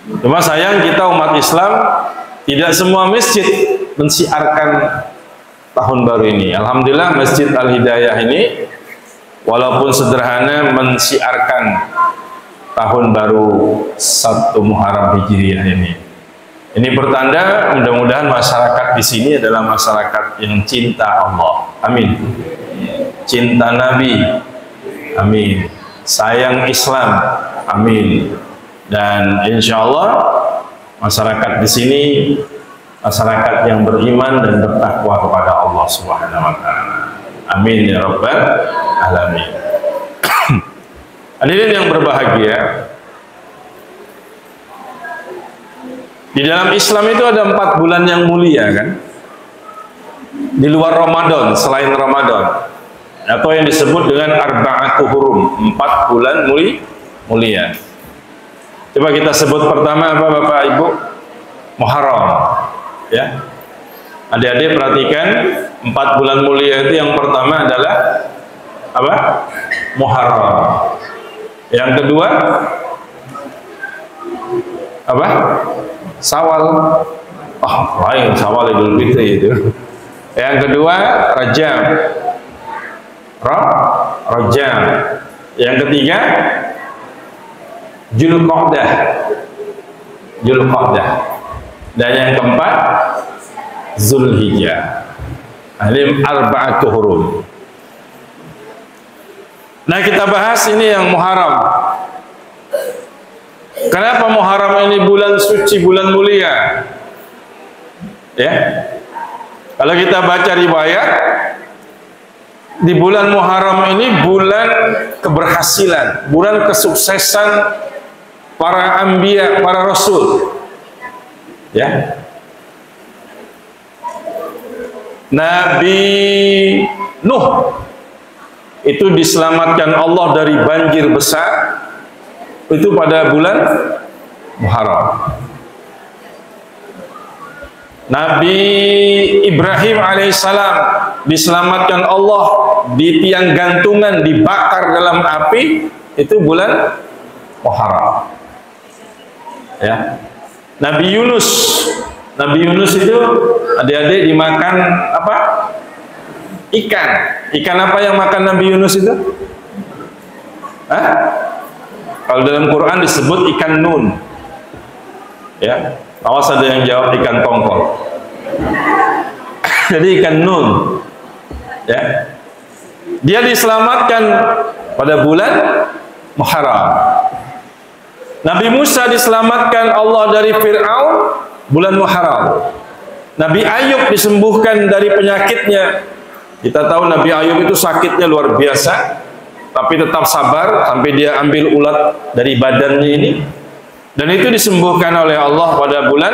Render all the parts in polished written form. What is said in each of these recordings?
Cuma sayang kita umat Islam tidak semua masjid mensiarkan tahun baru ini. Alhamdulillah Masjid Al-Hidayah ini walaupun sederhana mensiarkan tahun baru 1 Muharram Hijriah ini. Ini pertanda mudah-mudahan masyarakat di sini adalah masyarakat yang cinta Allah. Amin. Cinta Nabi. Amin. Sayang Islam. Amin. Dan insya Allah masyarakat di sini masyarakat yang beriman dan bertakwa kepada Allah Subhanahu wa taala. Amin ya rabbal alamin. Hadirin yang berbahagia, di dalam Islam itu ada 4 bulan yang mulia kan? Di luar Ramadan, selain Ramadan, atau yang disebut dengan arba'atu hurum, 4 bulan mulia. Coba kita sebut pertama apa Bapak Ibu? Muharram. Ya. Adik-adik perhatikan 4 bulan mulia itu yang pertama adalah apa? Muharram. Yang kedua apa? Syawal. Lain Syawal Idul Fitri itu. Yang kedua Rajab. Rajab. Yang ketiga Zulqa'dah. Dan yang keempat Zulhijjah. Alim arba'atu hurum. Nah, kita bahas ini yang Muharram. Kenapa Muharram ini bulan suci, bulan mulia? Ya. Kalau kita baca riwayat, di bulan Muharram ini bulan keberhasilan, bulan kesuksesan para anbiya, para rasul. Ya. Nabi Nuh itu diselamatkan Allah dari banjir besar itu pada bulan Muharram. Nabi Ibrahim alaihissalam diselamatkan Allah di tiang gantungan, dibakar dalam api, itu bulan Muharram. Ya. Nabi Yunus itu adik-adik dimakan apa? Ikan. Ikan apa yang makan Nabi Yunus itu? Hah? Kalau dalam Quran disebut ikan nun. Ya, awas ada yang jawab ikan tongkol. Jadi ikan nun. Ya. Dia diselamatkan pada bulan Muharram. Nabi Musa diselamatkan Allah dari Fir'aun bulan Muharram. Nabi Ayub disembuhkan dari penyakitnya. Kita tahu Nabi Ayub itu sakitnya luar biasa, tapi tetap sabar sampai dia ambil ulat dari badannya ini, dan itu disembuhkan oleh Allah pada bulan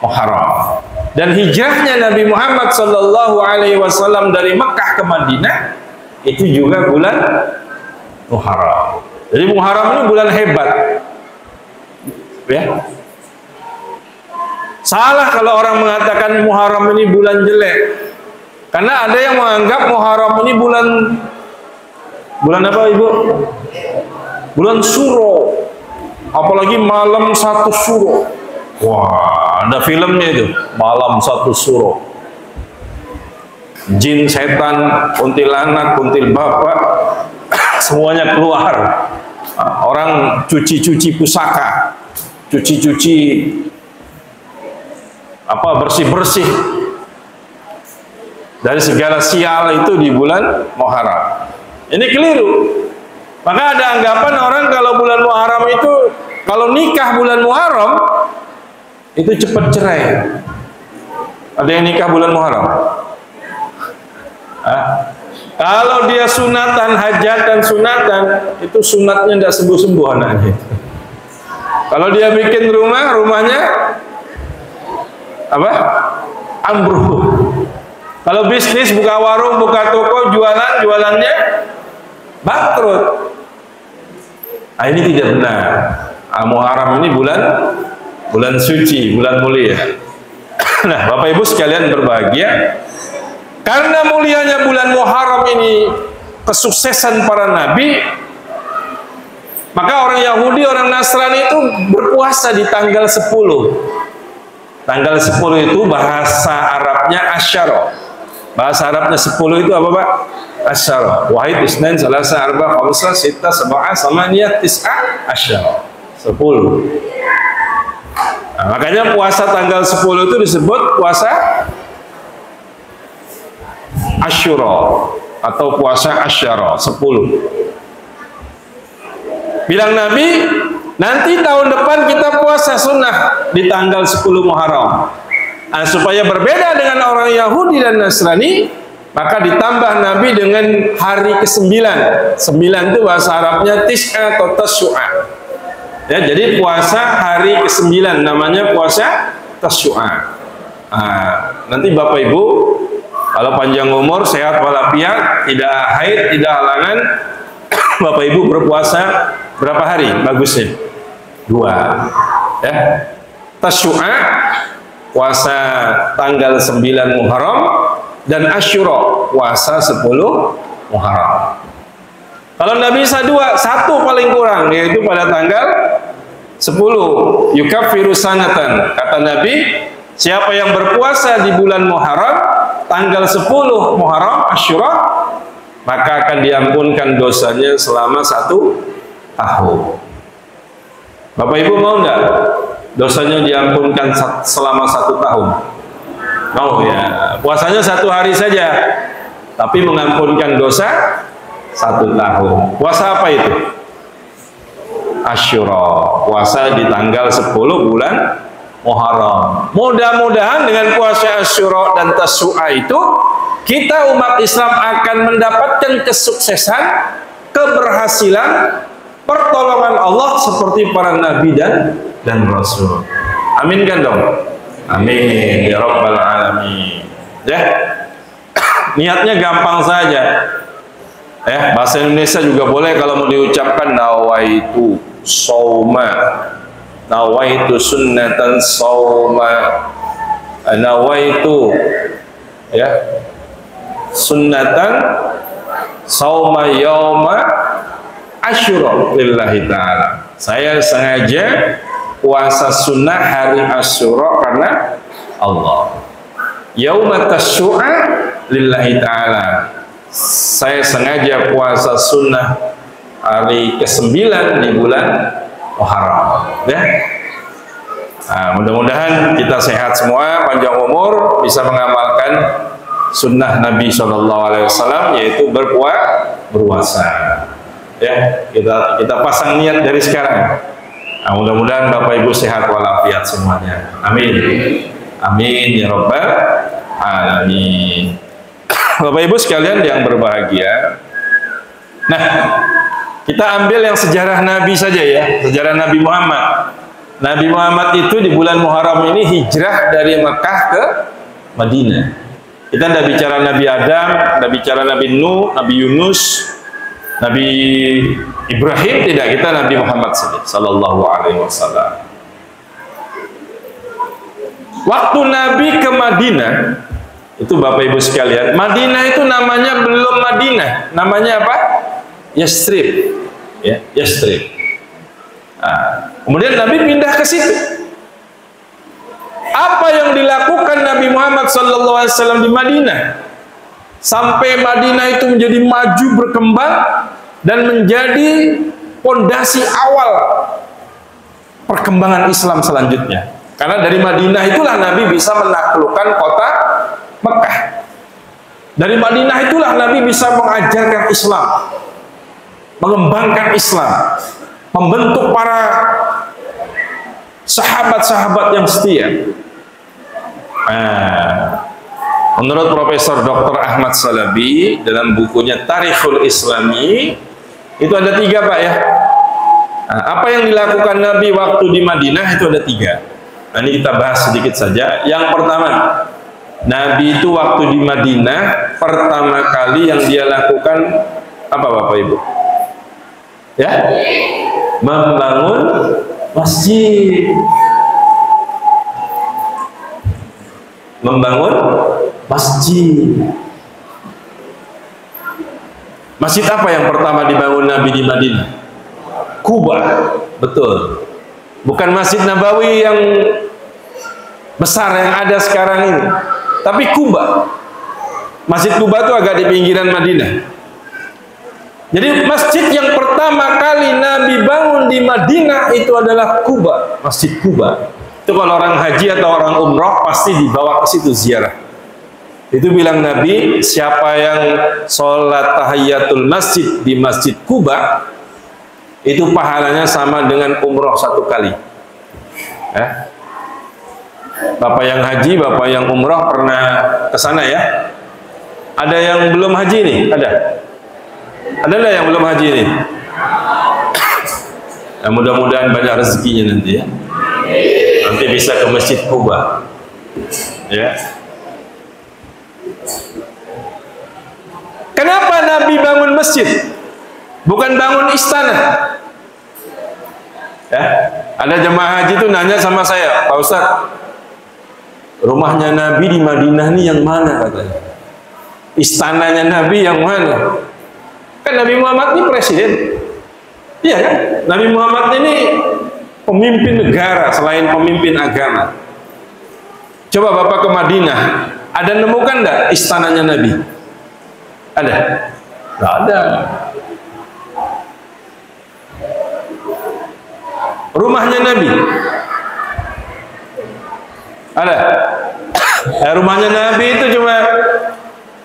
Muharram. Dan hijrahnya Nabi Muhammad SAW dari Mekah ke Madinah itu juga bulan Muharram. Jadi Muharram ini bulan hebat. Ya. Salah kalau orang mengatakan Muharram ini bulan jelek. Karena ada yang menganggap Muharram ini bulan apa Ibu? Bulan Suro. Apalagi malam 1 Suro. Wah, ada filmnya itu, malam 1 Suro. Jin, setan, kuntilanak, kuntil bapak, semuanya keluar. Orang cuci-cuci pusaka, cuci-cuci apa, bersih-bersih dari segala sial itu di bulan Muharram. Ini keliru. Maka ada anggapan orang kalau bulan Muharram itu, kalau nikah bulan Muharram itu cepat cerai. Ada yang nikah bulan Muharram? Kalau dia sunatan, hajatan, sunatan, itu sunatnya tidak sembuh-sembuh anaknya. Kalau dia bikin rumahnya apa? Ambruk. Kalau bisnis, buka warung, buka toko, jualannya bangkrut. Nah, ini tidak benar. Muharram ini bulan suci, bulan mulia. Nah, Bapak Ibu sekalian berbahagia, karena mulianya bulan Muharram ini, kesuksesan para nabi, Maka orang Yahudi, orang Nasrani itu berpuasa di tanggal 10. Tanggal 10 itu bahasa Arabnya Asyara. Bahasa Arabnya 10 itu apa, Pak? Asyara. Wahid, Isnan, Salasa, Arba, Khamsa, Sita, Sab'a, Samaniyah, Tis'a, Asyara. 10. Nah, makanya puasa tanggal 10 itu disebut puasa Asyura atau puasa Asyara 10. Bilang Nabi, nanti tahun depan kita puasa sunnah di tanggal 10 Muharram. Nah, supaya berbeda dengan orang Yahudi dan Nasrani, maka ditambah Nabi dengan hari ke-9. 9 itu bahasa Arabnya Tis'a atau Tasyu'a. Ya, jadi puasa hari ke-9 namanya puasa Tasyu'a. Nah, nanti Bapak Ibu kalau panjang umur, sehat walafiat, tidak haid, tidak halangan, Bapak Ibu berpuasa berapa hari bagusnya? 2. Ya. Tasyu'a puasa tanggal 9 Muharram dan Asyura puasa 10 Muharram. Kalau nggak bisa 2, 1 paling kurang, yaitu pada tanggal 10. Yukaffiru sanatan. Kata Nabi, siapa yang berpuasa di bulan Muharram, tanggal 10 Muharram, Asyura, maka akan diampunkan dosanya selama 1 tahun. Bapak Ibu mau nggak dosanya diampunkan selama 1 tahun? Mau ya. Puasanya 1 hari saja, tapi mengampunkan dosa 1 tahun. Puasa apa itu? Asyura. Puasa di tanggal 10 bulan Muharram. Mudah-mudahan dengan puasa Asyura dan Tasyu'a itu, kita umat Islam akan mendapatkan kesuksesan, keberhasilan, pertolongan Allah seperti para nabi dan rasul. Amin kan dong? Amin ya rabbal alamin. Ya. Niatnya gampang saja. Ya, bahasa Indonesia juga boleh kalau mau diucapkan nawaitu sauma, nawaitu sunnatan sauma, nawaitu ya sunnatan sauma yauma Asyura lillahi ta'ala. Saya sengaja puasa sunnah hari Asyura karena Allah. Yauma tasyu'a lillahi ta'ala. Saya sengaja puasa sunnah hari ke-9 di bulan Muharram. Ya. Nah, mudah-mudahan kita sehat semua, panjang umur, bisa mengamalkan sunnah Nabi SAW, yaitu berpuasa. Ya, kita pasang niat dari sekarang. Nah, mudah-mudahan Bapak Ibu sehat walafiat semuanya. Amin. Amin ya rabbal alamin. Bapak Ibu sekalian yang berbahagia. Nah, kita ambil yang sejarah Nabi saja ya, sejarah Nabi Muhammad. Nabi Muhammad itu di bulan Muharram ini hijrah dari Mekah ke Madinah. Kita tidak bicara Nabi Adam, tidak bicara Nabi Nuh, Nabi Yunus, Nabi Ibrahim, tidak, kita Nabi Muhammad sallallahu alaihi wasallam. Waktu Nabi ke Madinah, itu Bapak Ibu sekalian, Madinah itu namanya belum Madinah, namanya apa? Yastrib, ya, Yastrib. Nah, kemudian Nabi pindah ke situ. Apa yang dilakukan Nabi Muhammad SAW di Madinah sampai Madinah itu menjadi maju berkembang dan menjadi pondasi awal perkembangan Islam selanjutnya. Karena dari Madinah itulah Nabi bisa menaklukkan kota Mekah. Dari Madinah itulah Nabi bisa mengajarkan Islam, mengembangkan Islam, membentuk para sahabat-sahabat yang setia. Menurut Profesor Dr. Ahmad Salabi dalam bukunya Tarikhul Islami, itu ada 3 Pak ya. Apa yang dilakukan Nabi waktu di Madinah itu ada 3. Nah, ini kita bahas sedikit saja. Yang pertama, Nabi itu waktu di Madinah pertama kali yang dia lakukan apa Bapak Ibu? Ya, membangun masjid. Membangun masjid. Masjid apa yang pertama dibangun Nabi di Madinah? Kuba. Betul. Bukan Masjid Nabawi yang besar yang ada sekarang ini, tapi Kuba. Masjid Kuba itu agak di pinggiran Madinah. Jadi masjid yang pertama kali Nabi bangun di Madinah itu adalah Kuba, Masjid Kuba. Itu kalau orang haji atau orang umroh pasti dibawa ke situ ziarah. Itu bilang Nabi, siapa yang sholat tahiyatul masjid di Masjid Kuba, itu pahalanya sama dengan umroh 1 kali. Bapak yang haji, bapak yang umroh pernah ke sana ya? Ada yang belum haji nih? Ada? Ada nggak yang belum haji nih? Nah, mudah-mudahan banyak rezekinya nanti ya. Nanti bisa ke Masjid Kuba. Ya. Kenapa Nabi bangun masjid? Bukan bangun istana. Ya. Ada jemaah haji itu nanya sama saya, Pak Ustadz, rumahnya Nabi di Madinah ini yang mana katanya? Istananya Nabi yang mana? Kan Nabi Muhammad ini presiden. Iya kan? Nabi Muhammad ini pemimpin negara selain pemimpin agama. Coba Bapak ke Madinah, ada nemukan enggak istananya Nabi? Ada? Enggak ada. Rumahnya Nabi? Ada? Rumahnya Nabi itu cuma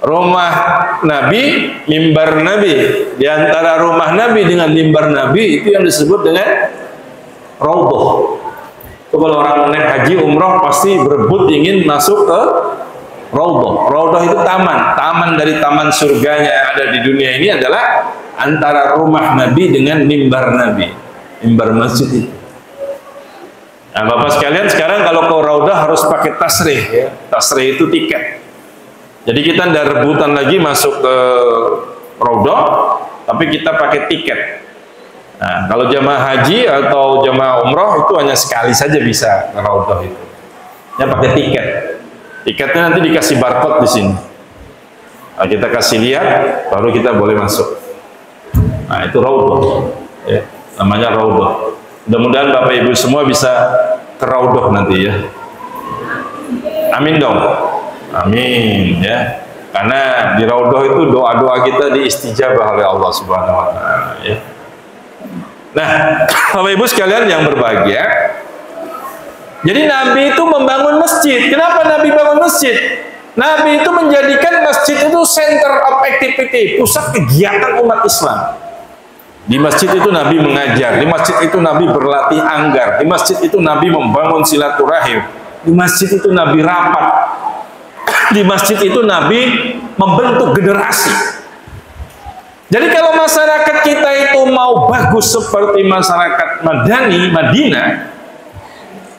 rumah Nabi, mimbar Nabi. Di antara rumah Nabi dengan mimbar Nabi itu yang disebut dengan Raudhah. Itu kalau orang naik haji umroh pasti berebut ingin masuk ke Raudhah. Raudhah itu taman, taman dari taman surganya yang ada di dunia ini adalah antara rumah Nabi dengan mimbar Nabi, mimbar masjid itu. Nah, Bapak sekalian, sekarang kalau ke Raudhah harus pakai tasrih ya. Tasrih itu tiket. Jadi kita tidak rebutan lagi masuk ke Raudhah, tapi kita pakai tiket. Nah, kalau jamaah haji atau jamaah umroh itu hanya sekali saja bisa ke Raudhah itu. Ya pakai tiket. Tiketnya nanti dikasih barcode di sini. Nah, kita kasih lihat, baru kita boleh masuk. Nah, itu Raudhah. Ya, namanya Raudhah. Mudah-mudahan Bapak Ibu semua bisa ke Raudhah nanti ya. Amin dong. Amin ya. Karena di Raudhah itu doa-doa kita diistijabah oleh Allah Subhanahu wa taala ya. Nah, Bapak Ibu sekalian yang berbahagia, jadi Nabi itu membangun masjid. Kenapa Nabi bangun masjid? Nabi itu menjadikan masjid itu center of activity, pusat kegiatan umat Islam. Di masjid itu Nabi mengajar, di masjid itu Nabi berlatih anggar, di masjid itu Nabi membangun silaturahim, di masjid itu Nabi rapat, di masjid itu Nabi membentuk generasi. Jadi kalau masyarakat kita itu mau bagus seperti masyarakat Madinah,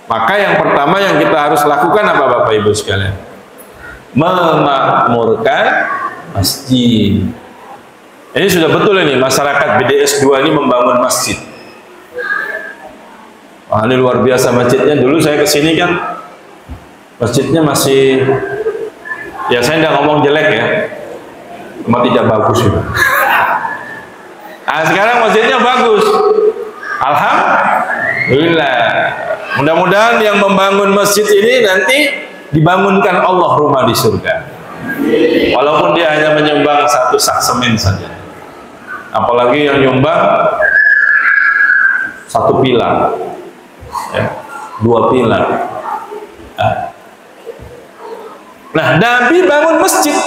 maka yang pertama yang kita harus lakukan apa Bapak Ibu sekalian? Memakmurkan masjid. Ini sudah betul ini, masyarakat BDS 2 ini membangun masjid. Wah, ini luar biasa masjidnya. Dulu saya kesini kan, masjidnya masih, ya saya tidak ngomong jelek ya, cuma tidak bagus juga. Nah, sekarang masjidnya bagus. Alhamdulillah. Mudah-mudahan yang membangun masjid ini nanti dibangunkan Allah rumah di surga. Walaupun dia hanya menyumbang 1 sak semen saja. Apalagi yang nyumbang 1 pilar, ya, 2 pilar. Nah, Nabi bangun masjid.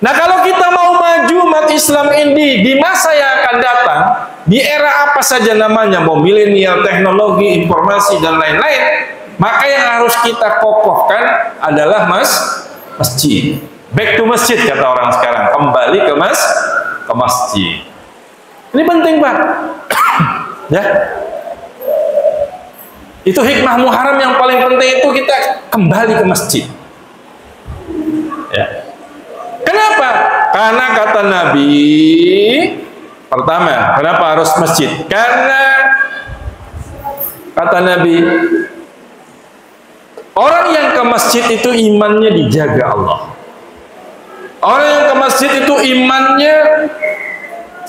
Nah, kalau kita mau maju umat Islam ini di masa yang akan datang, di era apa saja namanya, mau milenial, teknologi, informasi dan lain-lain, maka yang harus kita kokohkan adalah masjid. Back to masjid kata orang sekarang, kembali ke masjid. Ini penting Pak. Ya. Itu hikmah Muharram yang paling penting itu kita kembali ke masjid. Ya. Kenapa? Karena kata Nabi, pertama, kenapa harus masjid? Karena kata Nabi, orang yang ke masjid itu imannya dijaga Allah. Orang yang ke masjid itu imannya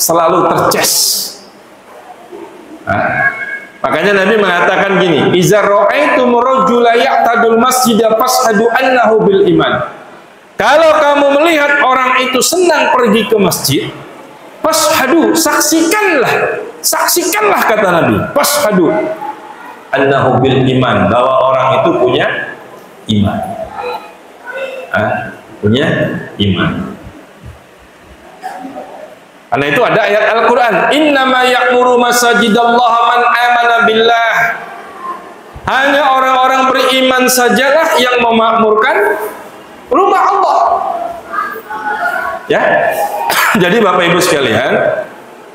selalu terces. Makanya Nabi mengatakan gini, "Iza ra'aitum rajula ya'tadul masjida fashhadu annahu bil iman." Kalau kamu melihat orang itu senang pergi ke masjid, fashhadu, saksikanlah kata Nabi, fashhadu annahu bil iman, bahwa orang itu punya iman. Punya iman. Karena itu ada ayat Al-Quran, innama ya'muru masajidallaha man amana billah. Hanya orang-orang beriman sajalah yang memakmurkan rumah Allah. Ya. Jadi Bapak Ibu sekalian,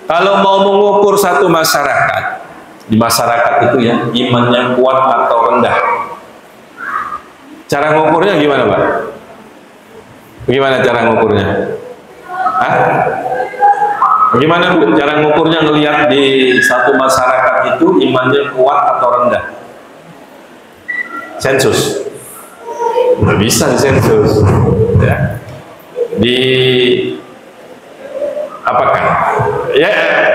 kalau mau mengukur satu masyarakat, di masyarakat itu ya, imannya kuat atau rendah, cara ngukurnya gimana, Pak? Gimana cara ngukurnya? Bagaimana Bu cara ngukurnya, ngelihat di satu masyarakat itu imannya kuat atau rendah? Sensus? Nggak bisa sensus. Ya. Di apakan? Ya,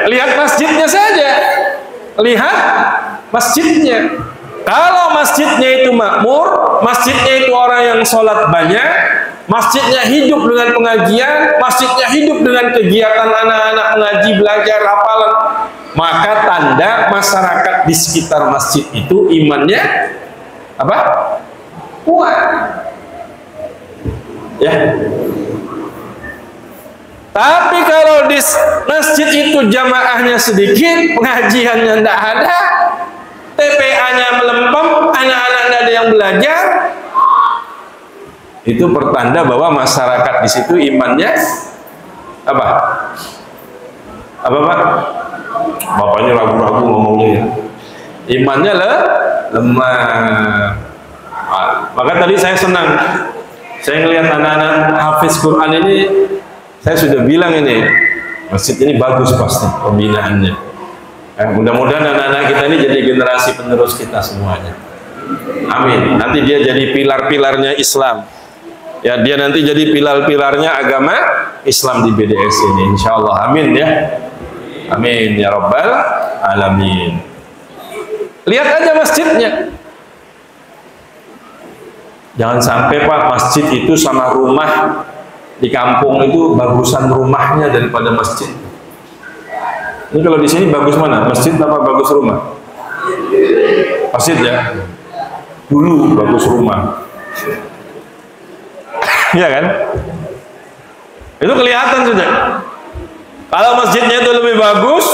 lihat masjidnya saja. Lihat masjidnya. Kalau masjidnya itu makmur, masjidnya itu orang yang sholat banyak, masjidnya hidup dengan pengajian, masjidnya hidup dengan kegiatan anak-anak mengaji, belajar, hafalan, maka tanda masyarakat di sekitar masjid itu imannya apa? Kuat. Ya. Tapi kalau di masjid itu jamaahnya sedikit, pengajiannya tidak ada, TPA-nya melempem, anak-anak tidak ada yang belajar, itu pertanda bahwa masyarakat di situ imannya apa? Apa Pak? Bapaknya ragu-ragu ngomongnya ya. Imannya lemah. Maka tadi saya senang, saya ngelihat anak-anak hafiz Quran ini, saya sudah bilang ini masjid ini bagus pasti pembinaannya. Mudah-mudahan anak-anak kita ini jadi generasi penerus kita semuanya. Amin. Nanti dia jadi pilar-pilarnya Islam. Ya, dia nanti jadi pilar-pilarnya agama Islam di BDS ini, insya Allah. Amin ya. Amin ya Rabbal Alamin. Lihat aja masjidnya. Jangan sampai Pak, masjid itu sama rumah di kampung itu bagusan rumahnya daripada masjid. Ini kalau di sini bagus mana? Masjid apa bagus rumah? Masjid ya. Dulu bagus rumah. Ya kan? Itu kelihatan sudah. Kalau masjidnya itu lebih bagus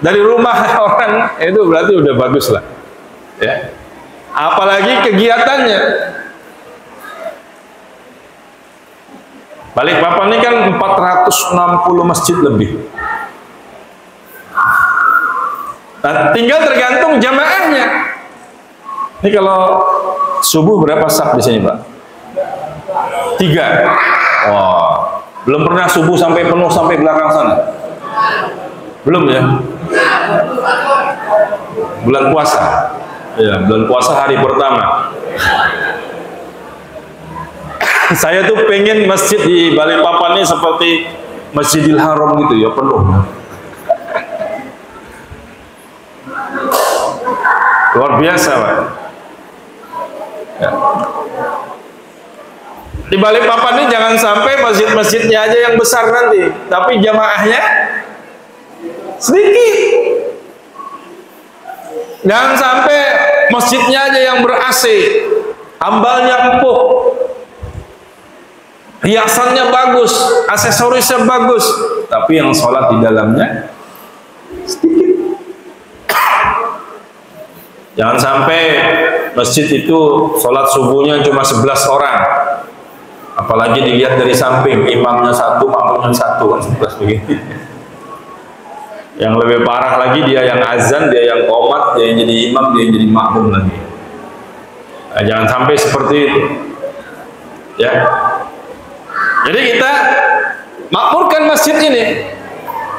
dari rumah orang, itu berarti udah bagus lah. Ya. Apalagi kegiatannya. Balikpapan ini kan 460 masjid lebih. Nah, tinggal tergantung jamaahnya. Ini kalau subuh berapa saf di sini, Pak? 3. Wah, belum pernah subuh sampai penuh sampai belakang sana. Belum ya? Bulan puasa. Ya, bulan puasa hari pertama. Saya tuh pengen masjid di Balikpapan ini seperti Masjidil Haram gitu ya, penuh. Luar biasa, Pak. Ya. Di Balikpapan ini jangan sampai masjid-masjidnya aja yang besar nanti, tapi jamaahnya sedikit. Jangan sampai masjidnya aja yang ber-AC, ambalnya empuk, hiasannya bagus, aksesorisnya bagus, tapi yang sholat di dalamnya sedikit. Jangan sampai masjid itu sholat subuhnya cuma 11 orang, apalagi dilihat dari samping, imamnya 1, makmumnya 1, kan 11 begitu. Yang lebih parah lagi, dia yang azan, dia yang qomat, dia yang jadi imam, dia yang jadi makmum lagi. Nah, jangan sampai seperti itu, ya. Jadi kita makmurkan masjid ini.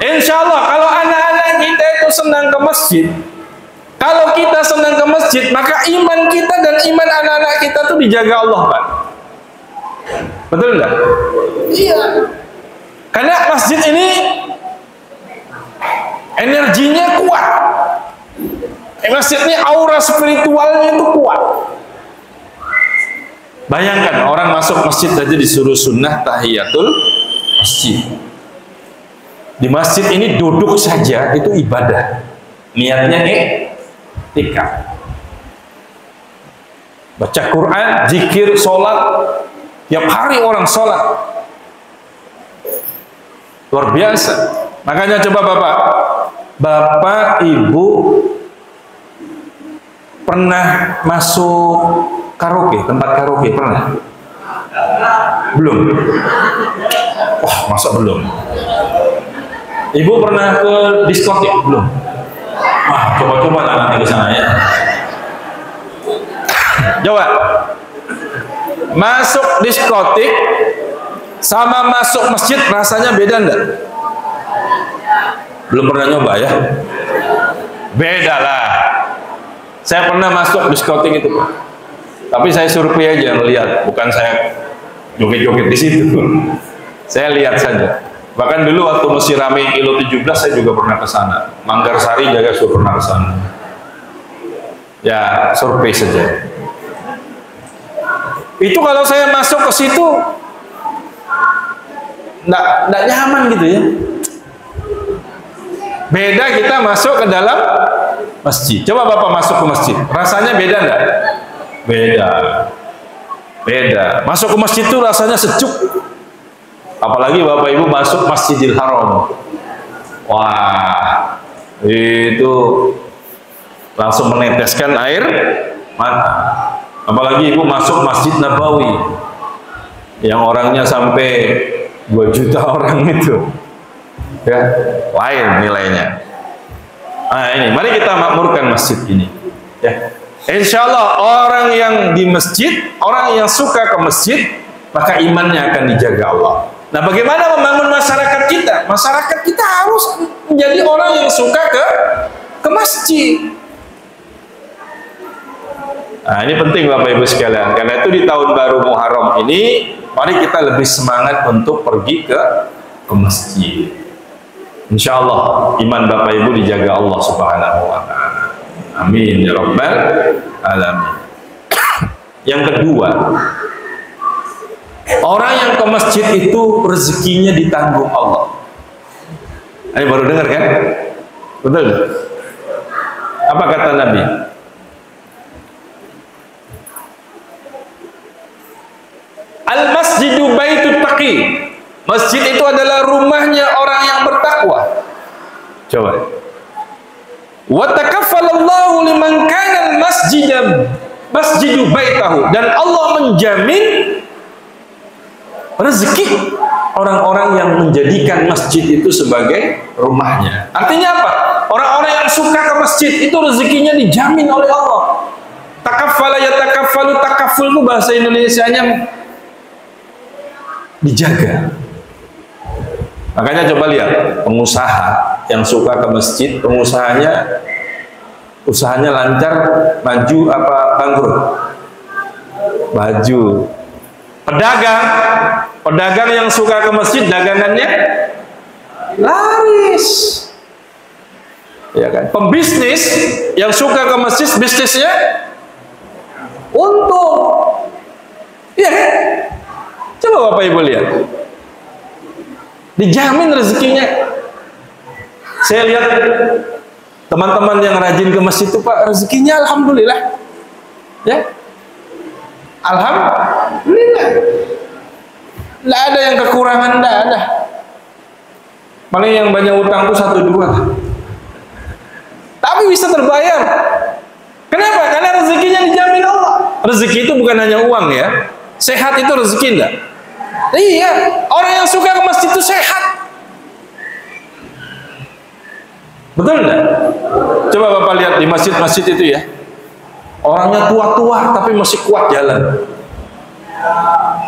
Insya Allah kalau anak-anak kita itu senang ke masjid, kalau kita senang ke masjid, maka iman kita dan iman anak-anak kita tuh dijaga Allah, Pak. Betul enggak? Iya. Karena masjid ini energinya kuat. masjid ini aura spiritualnya itu kuat. Bayangkan orang masuk masjid saja disuruh sunnah tahiyatul masjid. Di masjid ini duduk saja itu ibadah. Niatnya iktikaf. Baca Quran, zikir, sholat. Tiap hari orang sholat. Luar biasa. Makanya coba Bapak, Ibu pernah masuk karaoke, tempat karaoke pernah? Belum? Wah, masa belum? Ibu pernah ke diskotik? Belum? Wah, coba-coba nanti ke sana ya. Coba. Masuk diskotik sama masuk masjid rasanya beda enggak? Belum pernah nyoba ya? Beda lah. Saya pernah masuk diskotik itu, tapi saya survei aja melihat, bukan saya joget-joget di situ. Saya lihat saja. Bahkan dulu waktu masih ramai kilo 17 saya juga pernah ke sana. Manggarsari juga sudah pernah ke sana. Ya, survei saja. Itu kalau saya masuk ke situ nggak nyaman gitu ya. Beda kita masuk ke dalam masjid. Coba Bapak masuk ke masjid, rasanya beda nggak? Beda. Masuk ke masjid itu rasanya sejuk. Apalagi Bapak Ibu masuk Masjidil Haram. Wah, itu langsung meneteskan air mata. Apalagi Ibu masuk Masjid Nabawi yang orangnya sampai 2 juta orang itu. Ya, lain nilainya. Nah ini, mari kita makmurkan masjid ini. Ya, insya Allah orang yang di masjid, orang yang suka ke masjid, maka imannya akan dijaga Allah. Nah, bagaimana membangun masyarakat kita? Masyarakat kita harus menjadi orang yang suka ke masjid. Nah, ini penting Bapak Ibu sekalian. Karena itu di tahun baru Muharram ini, mari kita lebih semangat untuk pergi ke masjid. Insya Allah iman Bapak Ibu dijaga Allah Subhanahu wa Ta'ala. Amin ya Rabbal Alamin. Yang kedua, orang yang ke masjid itu rezekinya ditanggung Allah. Ini baru dengar kan? Betul? Apa kata Nabi? Al-masjidu baitut taqi. Masjid itu adalah rumahnya orang yang bertakwa. Coba. Wa takaffalallahu liman kana masjidu baitahu, dan Allah menjamin rezeki orang-orang yang menjadikan masjid itu sebagai rumahnya. Artinya apa? Orang-orang yang suka ke masjid itu rezekinya dijamin oleh Allah. Takaffala yatakaffalu, takafful itu bahasa Indonesianya dijaga. Makanya coba lihat pengusaha yang suka ke masjid, usahanya lancar, maju apa bangkrut? Maju. Pedagang yang suka ke masjid, dagangannya laris. Ya kan? Pembisnis yang suka ke masjid, bisnisnya untung. Iya kan? Coba Bapak Ibu lihat. Dijamin rezekinya. Saya lihat teman-teman yang rajin ke masjid itu, Pak, rezekinya alhamdulillah. Ya. Alhamdulillah. Tidak ada yang kekurangan, tidak ada. Paling yang banyak utang itu 1-2. Tapi bisa terbayar. Kenapa? Karena rezekinya dijamin Allah. Rezeki itu bukan hanya uang ya. Sehat itu rezeki enggak? Iya, orang yang suka ke masjid itu sehat. Betul enggak? Coba Bapak lihat di masjid-masjid itu ya. Orangnya tua-tua tapi masih kuat jalan.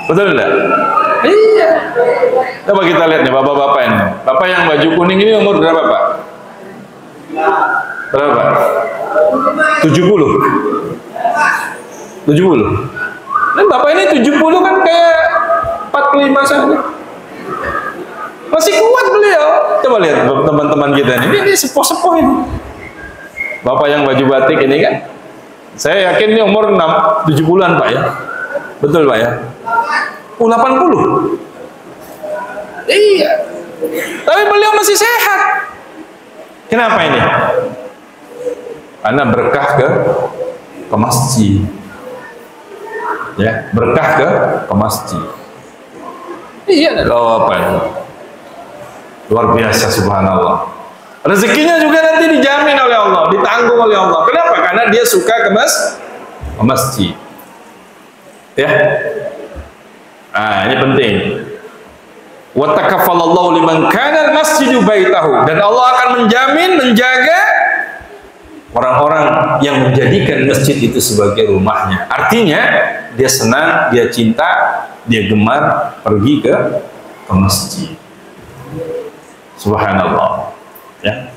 Betul enggak? Iya. Coba kita lihat nih Bapak-bapak ini. Bapak yang baju kuning ini umur berapa, Pak? Berapa? 70. 70. Dan Bapak ini 70 kan kayak 45 saja. Masih kuat beliau. Coba lihat teman-teman kita ini sepuh-sepuh ini. Bapak yang baju batik ini kan, saya yakin ini umur 7 bulan Pak ya. Betul Pak ya? 80. Iya. Tapi beliau masih sehat. Kenapa ini? Karena berkah ke masjid. Ya, berkah ke masjid. Iya, apa ini? Luar biasa, subhanallah. Rezekinya juga nanti dijamin oleh Allah, ditanggung oleh Allah. Kenapa? Karena dia suka ke masjid. Ya. Nah, ini penting. Wa takaffalallahu liman kana al-masjidu baitahu, dan Allah akan menjamin, menjaga orang-orang yang menjadikan masjid itu sebagai rumahnya. Artinya dia senang, dia cinta, dia gemar pergi ke masjid. Subhanallah. Ya.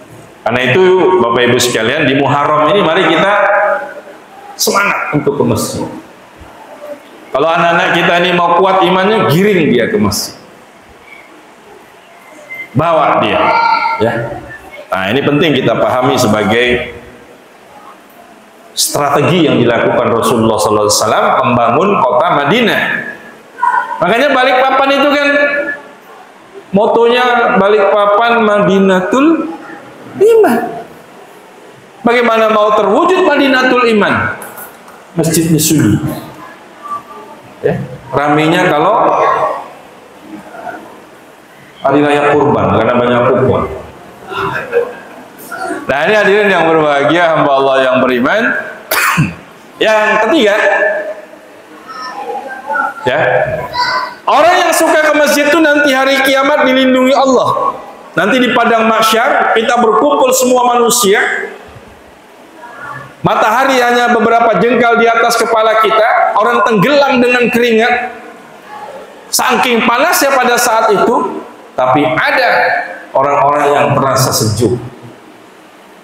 Karena itu Bapak Ibu sekalian, di Muharram ini mari kita semangat untuk ke masjid. Kalau anak-anak kita ini mau kuat imannya, giring dia ke masjid. Bawa dia, ya. Nah, ini penting kita pahami sebagai strategi yang dilakukan Rasulullah SAW membangun kota Madinah. Makanya Balikpapan itu kan motonya Balikpapan Madinatul Iman. Bagaimana mau terwujud Madinatul Iman? Masjidnya sunyi. Ya, ramenya kalau hari raya kurban, karena banyak kupon. Nah, ini hadirin yang berbahagia, hamba Allah yang beriman. Yang ketiga, ya, orang yang suka ke masjid itu nanti hari kiamat dilindungi Allah. Nanti di padang mahsyar kita berkumpul semua manusia. Matahari hanya beberapa jengkal di atas kepala kita, orang tenggelam dengan keringat. Saking panasnya pada saat itu. Tapi ada orang-orang yang terasa sejuk.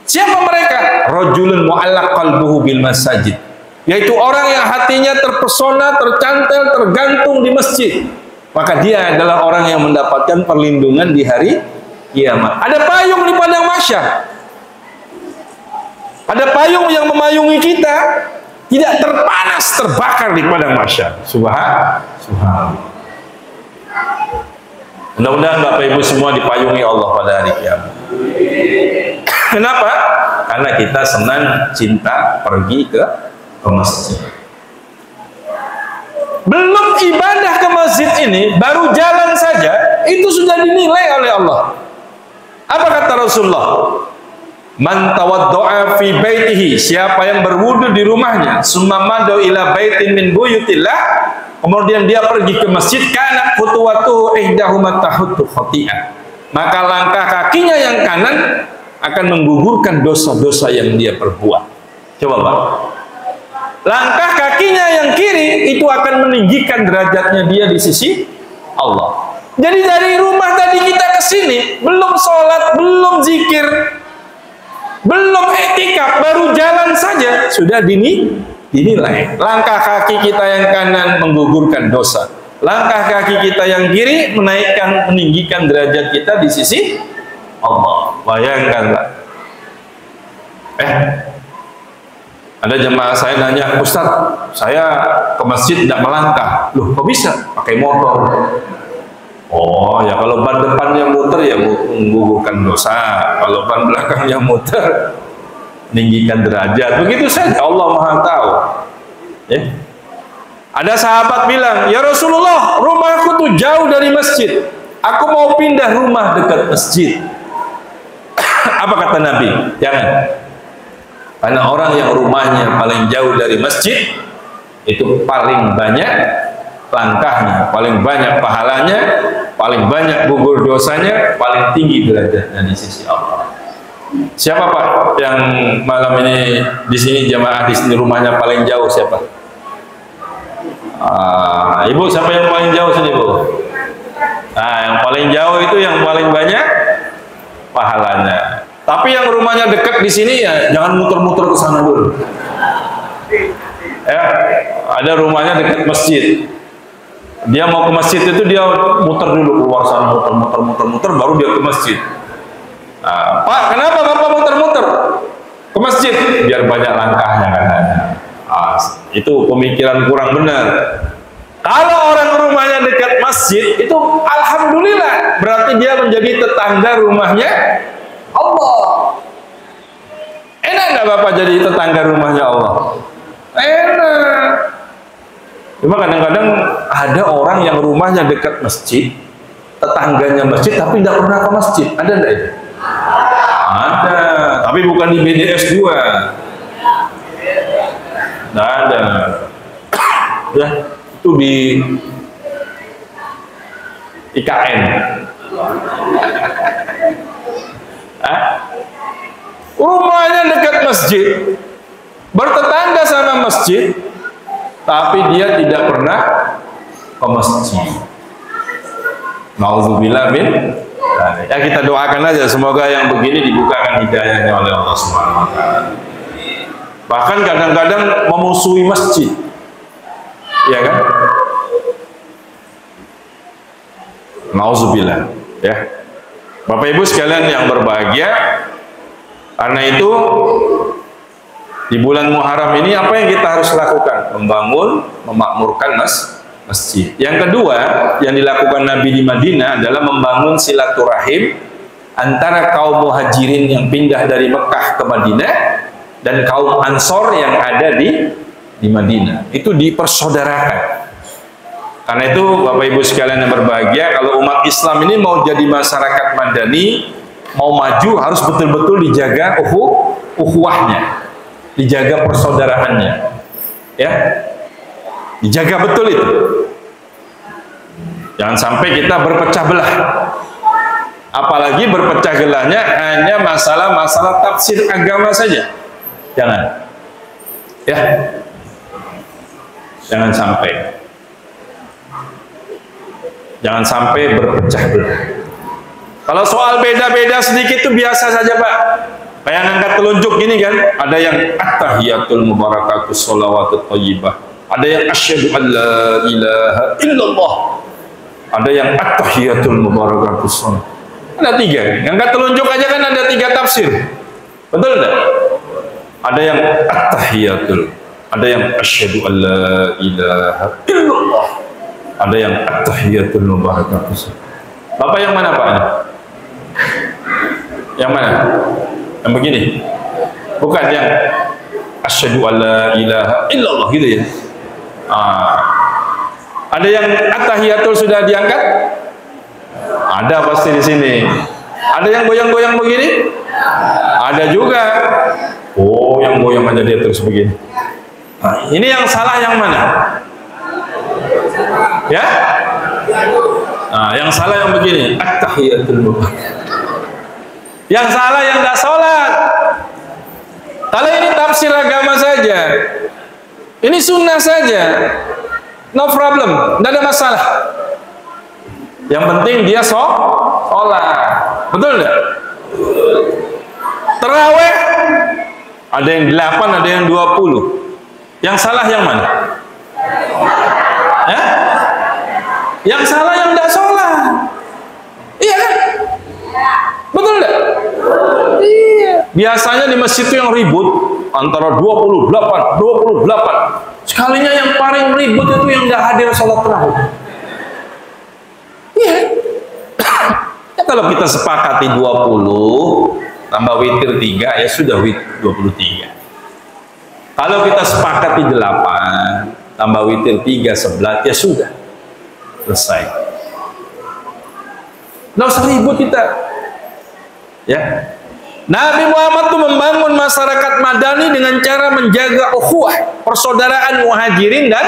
Siapa mereka? Rajulun mu'allaq qalbuhu bil masajid. Yaitu orang yang hatinya terpesona, tercantel, tergantung di masjid. Maka dia adalah orang yang mendapatkan perlindungan di hari kiamat. Ada payung di padang mahsyar. Ada payung yang memayungi kita, tidak terpanas, terbakar di padang mahsyar. Subhanallah. Mudah-mudahan Bapak Ibu semua dipayungi Allah pada hari kiamat. Kenapa? Karena kita senang, cinta pergi ke masjid. Belum ibadah ke masjid ini, baru jalan saja, itu sudah dinilai oleh Allah. Apa kata Rasulullah? Man tawaddo'a fi baitihi, siapa yang berwudu di rumahnya, summa madu ila baitin min buyutillah, kemudian dia pergi ke masjid, kana khutuwatuhu ihdahuma tahuttu khati'ah, maka langkah kakinya yang kanan akan menggugurkan dosa-dosa yang dia perbuat. Coba Pak, langkah kakinya yang kiri itu akan meninggikan derajatnya dia di sisi Allah. Jadi dari rumah tadi kita ke sini, belum sholat, belum zikir, belum etikaf, baru jalan saja sudah dinilai. Langkah kaki kita yang kanan menggugurkan dosa, langkah kaki kita yang kiri menaikkan, meninggikan derajat kita di sisi Allah. Bayangkan Pak. Ada jemaah saya nanya, Ustaz, saya ke masjid tidak melangkah. Loh, kok bisa? Pakai motor. Oh ya, kalau ban depannya muter ya menggugurkan dosa, kalau ban belakangnya muter meninggikan derajat. Begitu saja, Allah Maha tahu. Ya. Ada sahabat bilang, ya Rasulullah, rumahku tuh jauh dari masjid, aku mau pindah rumah dekat masjid. Apa kata Nabi? Jangan. Karena orang yang rumahnya paling jauh dari masjid itu paling banyak langkahnya, paling banyak pahalanya, paling banyak gugur dosanya, paling tinggi derajatnya di sisi Allah. Siapa Pak yang malam ini di sini jamaah di sini rumahnya paling jauh siapa? Ibu, siapa yang paling jauh sini Bu? Nah, yang paling jauh itu yang paling banyak pahalanya. Tapi yang rumahnya dekat di sini ya jangan muter-muter ke sana dulu. Ya, ada rumahnya dekat masjid. Dia mau ke masjid itu dia muter dulu keluar sana, muter baru dia ke masjid. Nah, Pak, kenapa Bapak muter-muter? ke masjid biar banyak langkahnya kan. Itu pemikiran kurang benar. Kalau orang rumahnya dekat masjid, itu alhamdulillah, berarti dia menjadi tetangga rumahnya Allah. Enak nggak Bapak jadi tetangga rumahnya Allah? Enak. Cuma kadang-kadang ada orang yang rumahnya dekat masjid, tetangganya masjid, tapi tidak pernah ke masjid. Ada enggak itu? Ada, tapi bukan di BDS 2. Nggak ada. Ya, itu di IKN. Rumahnya dekat masjid, bertetangga sama masjid, tapi dia tidak pernah ke masjid. Nauzubillah min. Ya kita doakan aja semoga yang begini dibukakan hidayahnya oleh Allah Subhanahu wa taala. Bahkan kadang-kadang memusuhi masjid. Ya kan? Nauzubillah, ya. Bapak Ibu sekalian yang berbahagia, karena itu di bulan Muharram ini apa yang kita harus lakukan? Membangun, memakmurkan masjid. Yang kedua yang dilakukan Nabi di Madinah adalah membangun silaturahim antara kaum muhajirin yang pindah dari Mekah ke Madinah dan kaum Ansor yang ada di Madinah. Itu dipersaudarakan. Karena itu Bapak Ibu sekalian yang berbahagia, kalau umat Islam ini mau jadi masyarakat madani, mau maju, harus betul-betul dijaga ukhuwahnya, dijaga persaudaraannya, ya, dijaga betul itu. Jangan sampai kita berpecah belah, apalagi berpecah belahnya hanya masalah-masalah tafsir agama saja. Jangan, ya, jangan sampai. Jangan sampai berpecah belah. Kalau soal beda-beda sedikit itu biasa saja Pak. Kayak ngangkat telunjuk gini kan. Ada yang at-tahiyatul mubarakatus sholawatut thayyibah. Ada yang asyhadu an la ilaha illallah. Ada yang at-tahiyatul mubarakatus sholawat. Ada 3. Ngangkat telunjuk aja kan ada 3 tafsir. Betul enggak? Ada yang at-tahiyatul. Ada yang asyhadu an la ilaha illallah. Ada yang at-tahiyatul mubarakatus. Bapak yang mana Pak? Yang mana? Yang begini? Bukan yang asyhadu alla ilaha illallah gitu ya? Ada yang at-tahiyatul sudah diangkat? Ada pasti di sini. Ada yang goyang-goyang begini? Ada juga. Oh, yang goyang aja dia terus begini. Ini yang salah yang mana? Ya? Yang salah yang begini, at-tahiyatul mubarakatuh. Yang salah yang tidak sholat. Kalau ini tafsir agama saja, ini sunnah saja, no problem, tidak ada masalah. Yang penting dia sholat, betul tidak? Terawih ada yang 8, ada yang 20. Yang salah yang mana? Ya? Yang salah yang tidak sholat. Iya kan? Betul tidak? Iya. Biasanya di masjid itu yang ribut antara 28. Sekalinya yang paling ribut itu yang tidak hadir sholat tarawih. Iya. Ya, kalau kita sepakati 20 tambah witir 3 ya sudah 23. Kalau kita sepakati 8 tambah witir 3 11 ya sudah selesai. Nggak usah ribut kita. Ya. Nabi Muhammad itu membangun masyarakat madani dengan cara menjaga ukhuwah, persaudaraan muhajirin dan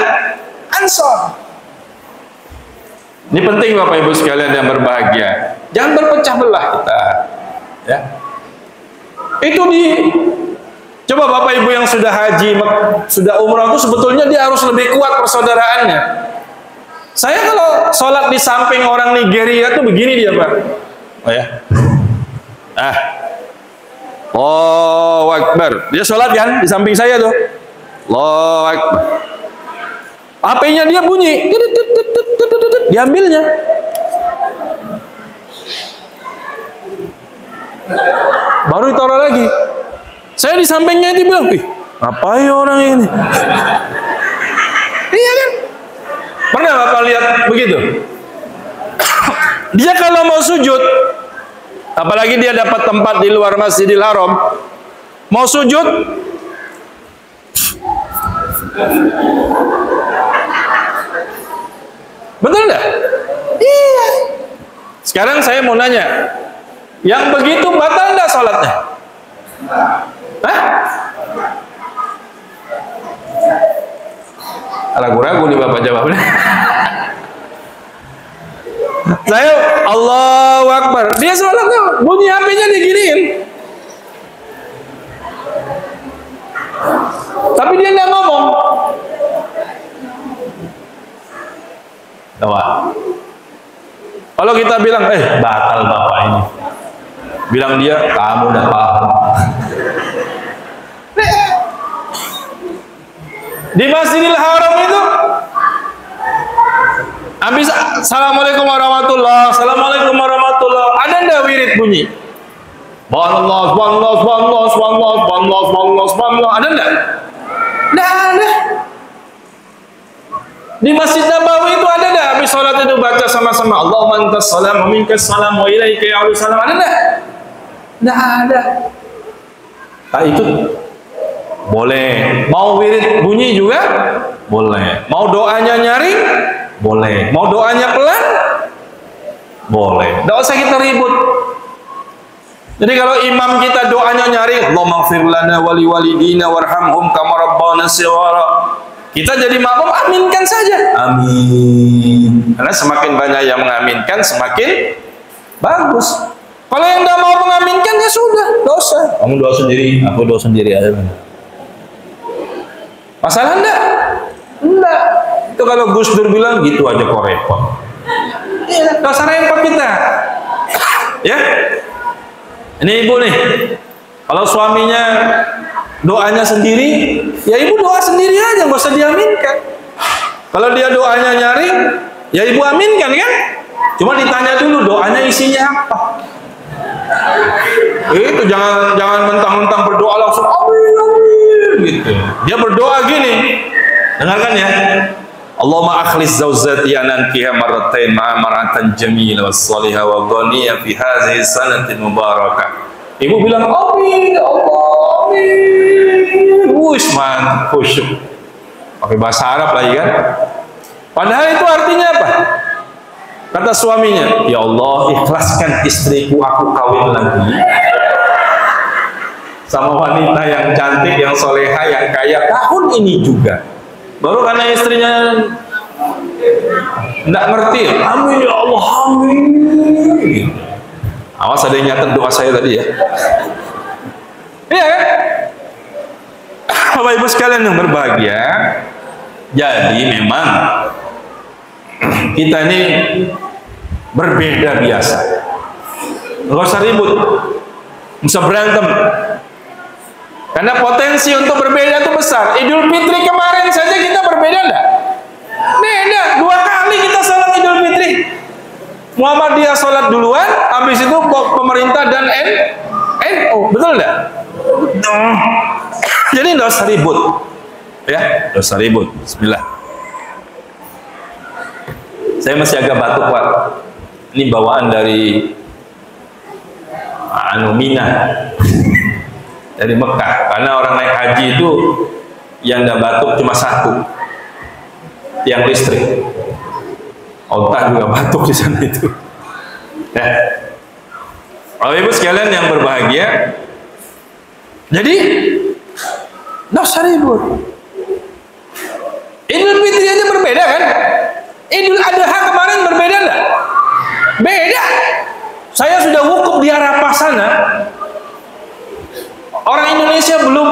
ansor. Ini penting Bapak Ibu sekalian yang berbahagia. Jangan berpecah belah kita. Ya. Itu coba Bapak Ibu yang sudah haji, sudah umrah itu sebetulnya dia harus lebih kuat persaudaraannya. Saya kalau sholat di samping orang Nigeria tuh begini dia Pak. Oh ya. Allahu Akbar. Dia sholat kan di samping saya tuh. Allahu Akbar. HP-nya dia bunyi. Diambilnya. Baru ditaruh lagi. Saya di sampingnya dia bilang, ih, ngapain orang ini? Iya kan? Pernah Bapak lihat begitu? Dia kalau mau sujud, apalagi dia dapat tempat di luar Masjidil Haram, mau sujud, betul enggak? Iya. Sekarang saya mau nanya, yang begitu batal enggak sholatnya? Hah? Ragu-ragu nih Bapak jawabnya. Saya Allahu Akbar, dia sholatnya bunyi HP-nya diginiin, tapi dia nggak ngomong. Tahu? Kalau kita bilang, batal Bapak ini, bilang dia, kamu udah paham. Di Masjidil Haram itu habis Assalamualaikum warahmatullah, Assalamualaikum warahmatullah, ada ndak wirid bunyi? Subhanallah, subhanallah, subhanallah, subhanallah, subhanallah, subhanallah, subhanallah, ada ndak? Nggak ada. Di Masjid Nabawi itu ada ndak? Habis sholat itu baca sama-sama Allahumma antas salam wa minkas salam wa ilaika ya'ud salam, ada ndak? Nggak ada. Tak ikut. Boleh. Mau wirid bunyi juga? Boleh. Mau doanya nyaring? Boleh. Mau doanya pelan? Boleh. Tidak usah kita ribut. Jadi kalau imam kita doanya nyaring, Allahumma ighfir lana wa liwalidina warhamhum kama rabbana shighara, kita jadi makmum aminkan saja. Amin. Karena semakin banyak yang mengaminkan, semakin bagus. Kalau yang tidak mau mengaminkan, ya sudah, dosa. Kamu doa sendiri, aku doa sendiri aja. Masalah enggak? Enggak. Itu kalau Gus Dur bilang gitu aja kok repot. Iya, dosa repot kita. Ya. Ini ibu nih. Kalau suaminya doanya sendiri, ya ibu doa sendiri aja, nggak usah diaminkan. Kalau dia doanya nyaring, ya ibu aminkan kan? Cuma ditanya dulu doanya isinya apa. Itu jangan mentang-mentang berdoa langsung amin amin gitu. Dia berdoa gini, dengarkan ya. Allahumma akhlis zawjati anankiha marratain ma'a mar'atan jamila was salihah wa ghaniyya fi hadhihi sanatin mubarakah. Ibu bilang amin Allah amin. Wush man khusyuk. Pakai bahasa Arab lagi kan? Padahal itu artinya apa? Kata suaminya, ya Allah ikhlaskan istriku, aku kawin lagi sama wanita yang cantik, yang soleha, yang kaya tahun ini juga. Baru karena istrinya tidak ngerti, amin ya Allah amin. Awas ada yang nyatet doa saya tadi ya. Iya kan? Bapak Ibu sekalian yang berbahagia, jadi memang kita ini berbeda biasa. Nggak usah ribut, nggak usah berantem. Karena potensi untuk berbeda itu besar. Idul Fitri kemarin saja kita berbeda enggak? Beda. 2 kali kita sholat Idul Fitri. Muhammadiyah sholat duluan, habis itu pemerintah dan NU. Betul enggak? Jadi nggak usah ribut. Ya, nggak usah ribut. Bismillah. Saya masih agak batuk Pak. Ini bawaan dari Mina, dari Mekah. Karena orang naik haji itu yang nggak batuk cuma 1, tiang listrik. Otak juga batuk di sana itu. Nah, Bapak Ibu sekalian yang berbahagia, jadi nggak usah ribut. Idul Fitri aja berbeda kan? Idul Adha kemarin berbeda enggak? Beda. Saya sudah wukuf di Arafah sana. Orang Indonesia belum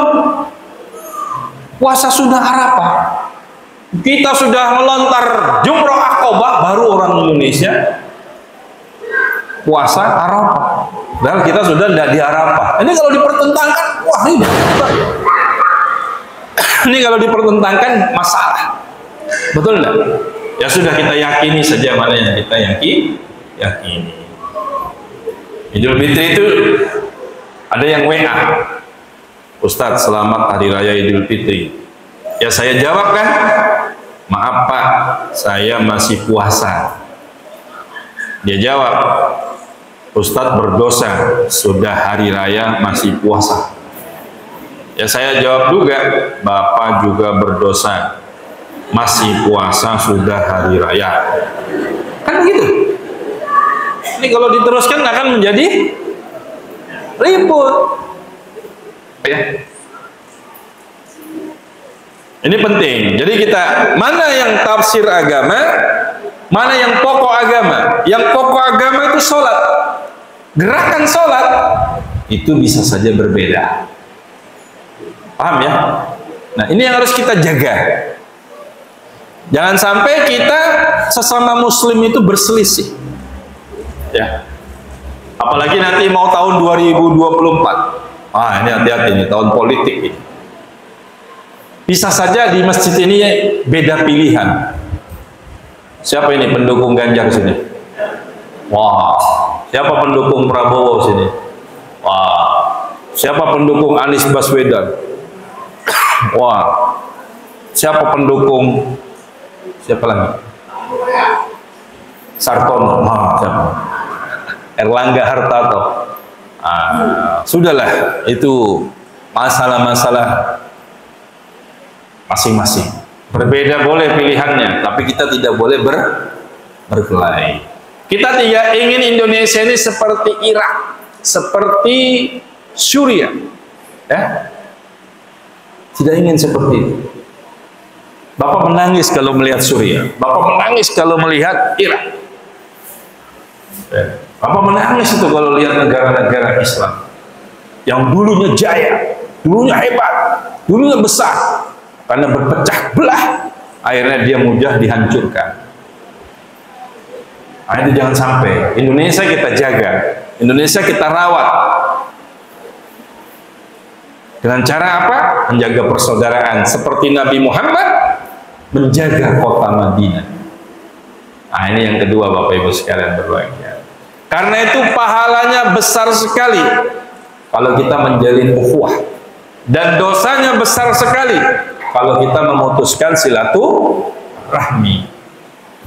puasa sunnah Arafah. Kita sudah melontar Jumroh Aqobah, baru orang Indonesia puasa Arafah. Padahal kita sudah tidak di Arafah. Ini kalau dipertentangkan, wah ini ini kalau dipertentangkan masalah. Betul enggak? Ya sudah, kita yakini saja mana yang kita yakini. Idul Fitri itu ada yang WA Ustadz, selamat Hari Raya Idul Fitri. Ya saya jawab kan, maaf Pak, saya masih puasa. Dia jawab, Ustadz berdosa, sudah Hari Raya masih puasa. Ya saya jawab juga, Bapak juga berdosa, masih puasa sudah Hari Raya. Kan begitu. Ini kalau diteruskan akan menjadi ribut. Ya. Ini penting. Jadi kita, mana yang tafsir agama, mana yang pokok agama. Yang pokok agama itu sholat. Gerakan sholat itu bisa saja berbeda. Paham ya? Nah ini yang harus kita jaga. Jangan sampai kita sesama muslim itu berselisih. Ya. Apalagi nanti mau tahun 2024. Ini hati-hati nih, tahun politik ini. Bisa saja di masjid ini beda pilihan. Siapa ini pendukung Ganjar sini? Wah, siapa pendukung Prabowo sini? Wah, siapa pendukung Anies Baswedan? Wah, siapa pendukung siapa lagi? Sartono, siapa? Erlangga Hartarto. Sudahlah, itu masalah-masalah masing-masing. Berbeda boleh pilihannya, tapi kita tidak boleh berkelahi. Kita tidak ingin Indonesia ini seperti Irak, seperti Suriah, ya? Tidak ingin seperti itu. Bapak menangis kalau melihat Suriah, Bapak menangis kalau melihat Irak, ya. Bapak menangis itu kalau lihat negara-negara Islam yang dulunya jaya, dulunya hebat, dulunya besar, karena berpecah belah, akhirnya dia mudah dihancurkan. Itu jangan sampai. Indonesia kita jaga, Indonesia kita rawat. Dengan cara apa? Menjaga persaudaraan, seperti Nabi Muhammad menjaga kota Madinah. Ini yang kedua, Bapak Ibu sekalian berbahagia. Karena itu pahalanya besar sekali kalau kita menjalin ukhuwah, dan dosanya besar sekali kalau kita memutuskan silaturahmi.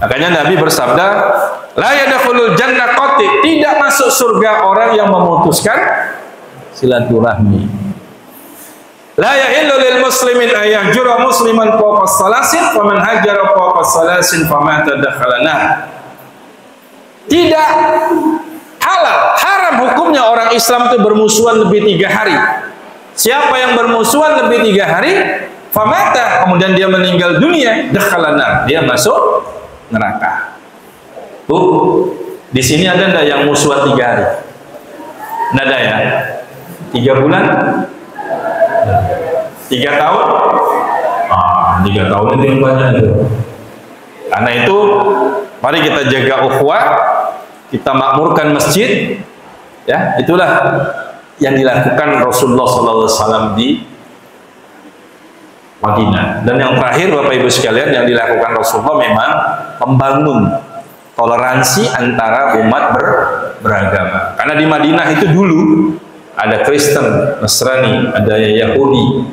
Makanya Nabi bersabda, la yadkhulul jannah qati, tidak masuk surga orang yang memutuskan silaturahmi. La yahillu lil muslimin ay yahjura musliman fawqa salasin wa man hajara fawqa salasin famata dakhalana. Tidak halal, haram hukumnya orang Islam itu bermusuhan lebih 3 hari. Siapa yang bermusuhan lebih 3 hari, famata, kemudian dia meninggal dunia, dakhalana, dia masuk neraka. Di sini ada enggak yang musuhan 3 hari? Nggak ada ya? 3 bulan? 3 tahun? 3 tahun itu yang banyak itu. Karena itu, mari kita jaga ukhuwah, kita makmurkan masjid, ya. Itulah yang dilakukan Rasulullah SAW di Madinah. Dan yang terakhir, Bapak Ibu sekalian, yang dilakukan Rasulullah memang membangun toleransi antara umat beragama. Karena di Madinah itu dulu ada Kristen, Nasrani, ada Yahudi,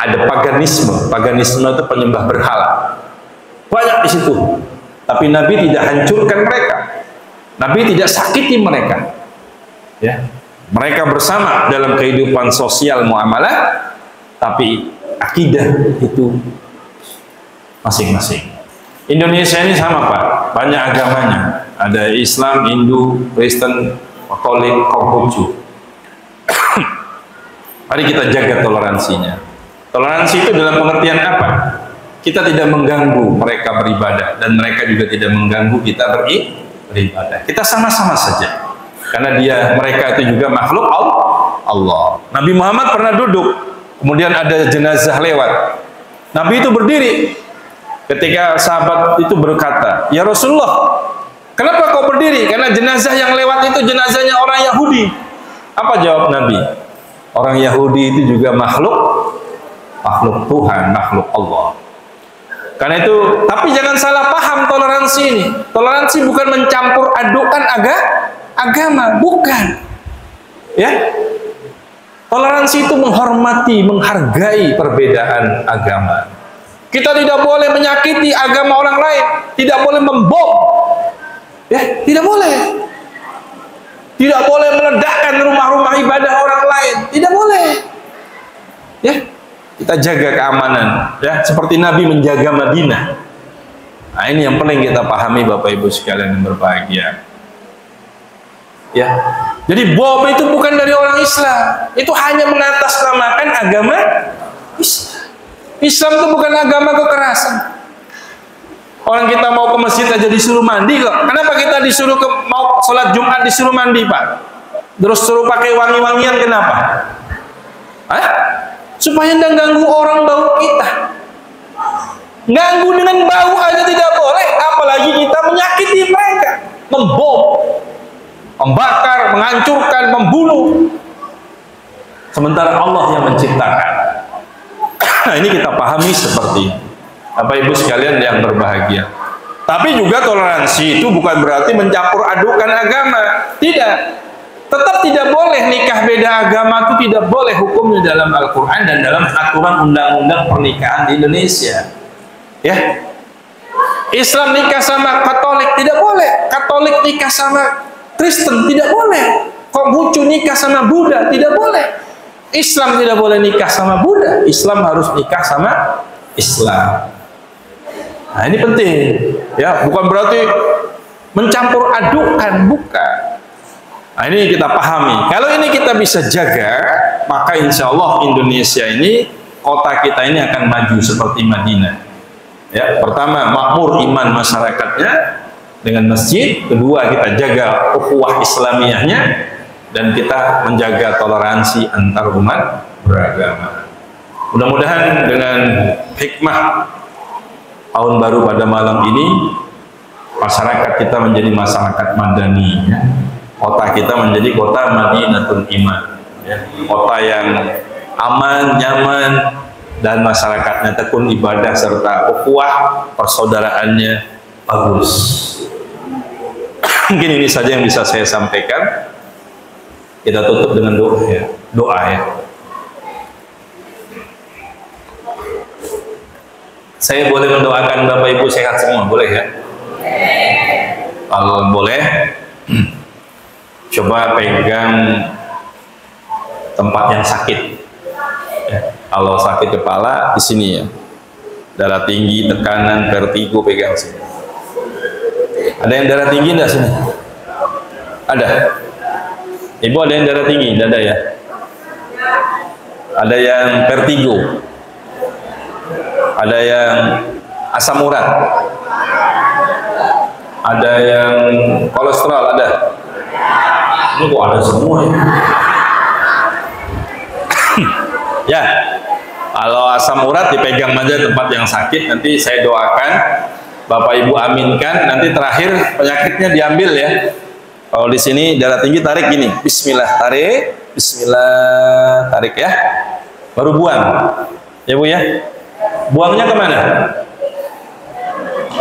ada paganisme. Paganisme itu penyembah berhala. Banyak di situ. Tapi Nabi tidak hancurkan mereka. Nabi tidak sakiti mereka. Ya. Mereka bersama dalam kehidupan sosial muamalah, tapi akidah itu masing-masing. Indonesia ini sama Pak, banyak agamanya. Ada Islam, Hindu, Kristen, Katolik, Konghucu. Mari kita jaga toleransinya. Toleransi itu dalam pengertian apa? Kita tidak mengganggu mereka beribadah, dan mereka juga tidak mengganggu kita beribadah. Kita sama-sama saja. Karena mereka itu juga makhluk Allah. Nabi Muhammad pernah duduk, kemudian ada jenazah lewat. Nabi itu berdiri. Ketika sahabat itu berkata, "Ya Rasulullah, kenapa kau berdiri?" Karena jenazah yang lewat itu jenazahnya orang Yahudi. Apa jawab Nabi? Orang Yahudi itu juga makhluk Tuhan, makhluk Allah. Karena itu, tapi jangan salah paham toleransi ini. Toleransi bukan mencampur adukan agama, bukan. Ya. Toleransi itu menghormati, menghargai perbedaan agama. Kita tidak boleh menyakiti agama orang lain, tidak boleh membom, ya, tidak boleh. Tidak boleh meledakkan rumah-rumah ibadah orang lain, tidak boleh. Ya, kita jaga keamanan, ya, seperti Nabi menjaga Madinah. Nah, ini yang paling kita pahami, Bapak Ibu sekalian yang berbahagia. Ya, jadi bom itu bukan dari orang Islam, itu hanya mengatasnamakan agama Islam. Islam itu bukan agama kekerasan. Orang kita mau ke masjid aja disuruh mandi kok. Kenapa kita disuruh mau sholat Jumat disuruh mandi, Pak? Terus suruh pakai wangi-wangian, kenapa? Hah? Supaya tidak ganggu orang bau kita. Ganggu dengan bau aja tidak boleh, apalagi kita menyakiti mereka, membom, membakar, menghancurkan, membunuh. Sementara Allah yang menciptakan. Nah, ini kita pahami seperti itu. Bapak Ibu sekalian yang berbahagia. Tapi juga toleransi itu bukan berarti mencampur adukan agama. Tidak. Tetap tidak boleh nikah beda agama, itu tidak boleh hukumnya dalam Al-Quran dan dalam aturan undang-undang pernikahan di Indonesia. Ya. Islam nikah sama Katolik tidak boleh. Katolik nikah sama Kristen tidak boleh. Konghucu nikah sama Buddha tidak boleh. Islam tidak boleh nikah sama Buddha. Islam harus nikah sama Islam. Nah, ini penting, ya, bukan berarti mencampur adukan, bukan. Nah, ini kita pahami. Kalau ini kita bisa jaga, maka insya Allah Indonesia ini, kota kita ini akan maju seperti Madinah. Ya, pertama makmur iman masyarakatnya dengan masjid. Kedua, kita jaga ukhuwah Islamiyahnya, dan kita menjaga toleransi antar umat beragama. Mudah-mudahan dengan hikmah tahun baru pada malam ini, masyarakat kita menjadi masyarakat madani, ya. Kota kita menjadi kota Madinatul Iman, ya. Kota yang aman, nyaman, dan masyarakatnya tekun ibadah serta ukhuwah persaudaraannya bagus. Mungkin ini saja yang bisa saya sampaikan. Kita tutup dengan doa, ya. Doa, ya. Saya boleh mendoakan Bapak Ibu sehat semua, boleh ya? Kalau boleh, coba pegang tempat yang sakit. Ya. Kalau sakit kepala di sini, ya. Darah tinggi, tekanan, vertigo, pegang sini. Ada yang darah tinggi enggak sini? Ada. Ibu ada yang darah tinggi, dada ya? Ada yang vertigo, ada yang asam urat, ada yang kolesterol, ada. Ini kok ada semua ya? Ya, kalau asam urat dipegang aja tempat yang sakit, nanti saya doakan, Bapak Ibu aminkan, nanti terakhir penyakitnya diambil ya. Kalau di sini darah tinggi tarik gini, Bismillah, tarik, Bismillah, tarik ya, baru buang, ya Bu ya. Buangnya kemana?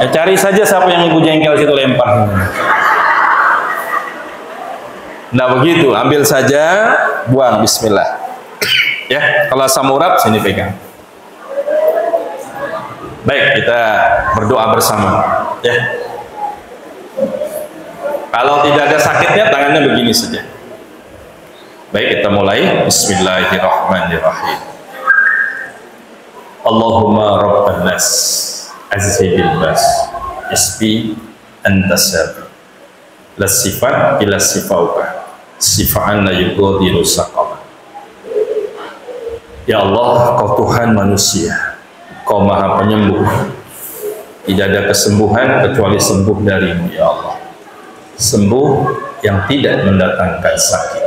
Ya, cari saja siapa yang ibu jengkel situ, lempar. Nah begitu, ambil saja, buang, Bismillah. Ya, kalau asam urat sini pegang. Baik, kita berdoa bersama. Ya. Kalau tidak ada sakitnya, tangannya begini saja. Baik, kita mulai. Bismillahirrahmanirrahim. Allahumma rabban nas, azhibil bas, isbi antasab, la sifat ila sifauka, sifa'an la yugadiru saqama. Ya Allah, Kau Tuhan manusia, Kau Maha Penyembuh. Tidak ada kesembuhan kecuali sembuh darimu, ya Allah. Sembuh yang tidak mendatangkan sakit.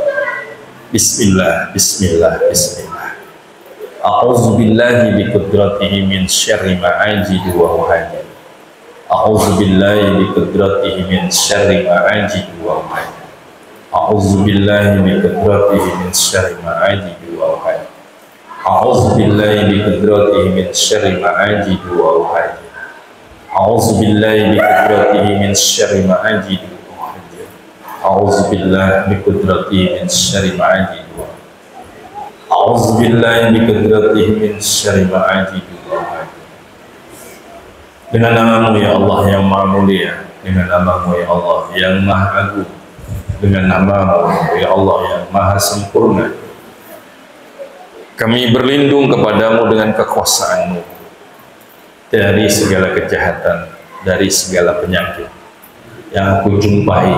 Bismillah, Bismillah, Bismillah. A'udzu billahi bi qudratihi min syarri ma ajidu wa uhadi. A'udzu billahi bi qudratihi min syarri ma ajidu wa uhadi. A'udzu billahi bi qudratihi min syarri ma ajidu wa uhadi. A'udzu billahi bi qudratihi min syarri ma ajidu wa uhadi. A'udzu billahi bi qudratihi min syarri ma ajidu. A'udzu billahi bi qudratihi min syarri ma ajidu. A'udzubillahi biqudratihi min syarri ma ajidu. Dengan nama-Mu ya Allah yang maha mulia, dengan nama-Mu ya Allah yang maha agung, dengan nama-Mu ya Allah yang maha sempurna, kami berlindung kepadamu dengan kekuasaan-Mu dari segala kejahatan, dari segala penyakit yang aku jumpai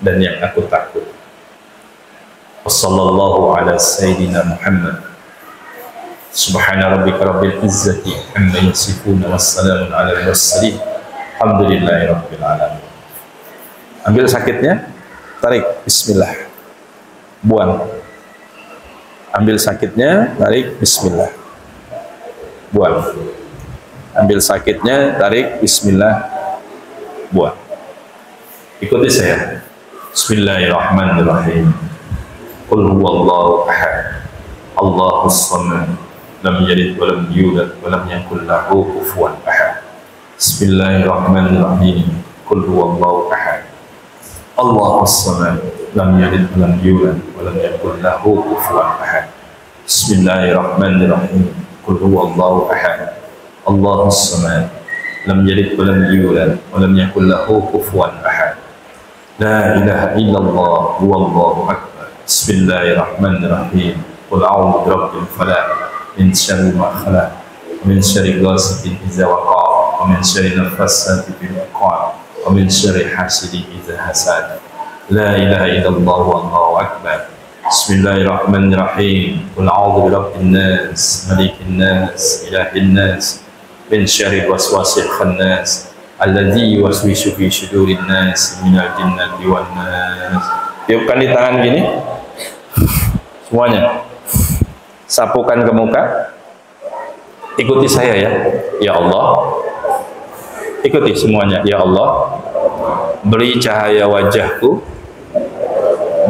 dan yang aku takut. Wassallallahu ala sayyidina Muhammad. Subhana rabbika rabbil izzati amma yasifun, wassalamun ala al-mursalin, alhamdulillahi rabbil alamin. Ambil sakitnya, tarik, bismillah, buang. Ambil sakitnya, tarik, bismillah, buang. Ambil sakitnya, tarik, bismillah, buang. Ikuti saya. Bismillahirrahmanirrahim. Qul huwallahu ahad, Allahus samad, lam yalid wa lam yulad wa lam yakul lahu kufuwan ahad. Bismillahirrahmanirrahim. Qul huwallahu ahad, Allahus samad, lam yalid wa lam yulad wa lam yakul lahu kufuwan ahad. Bismillahirrahmanirrahim. Qul huwallahu ahad, Allahus samad, lam yalid wa lam yulad wa lam yakul lahu kufuwan ahad. La ilaha illallah wallahu akbar. Bismillahirrahmanirrahim. Qul a'udzu birabbil falaq, min syarri ma khalaq, min syarri ghasiqin idza waqab, wa min syarri naffasati fil 'uqad, wa min syarri hasidin idza hasad. La ilaha illallah wallahu akbar. Bismillahirrahmanirrahim. Qul a'udzu birabbin nas, malikin nas, ilahin nas, min syarri waswasil khannas, alladzi yuwaswisu fi sudurin nas, minal jinnati wan nas. Tiupkan di tangan gini. Semuanya. Sapukan ke muka. Ikuti saya ya. Ya Allah. Ikuti semuanya. Ya Allah, beri cahaya wajahku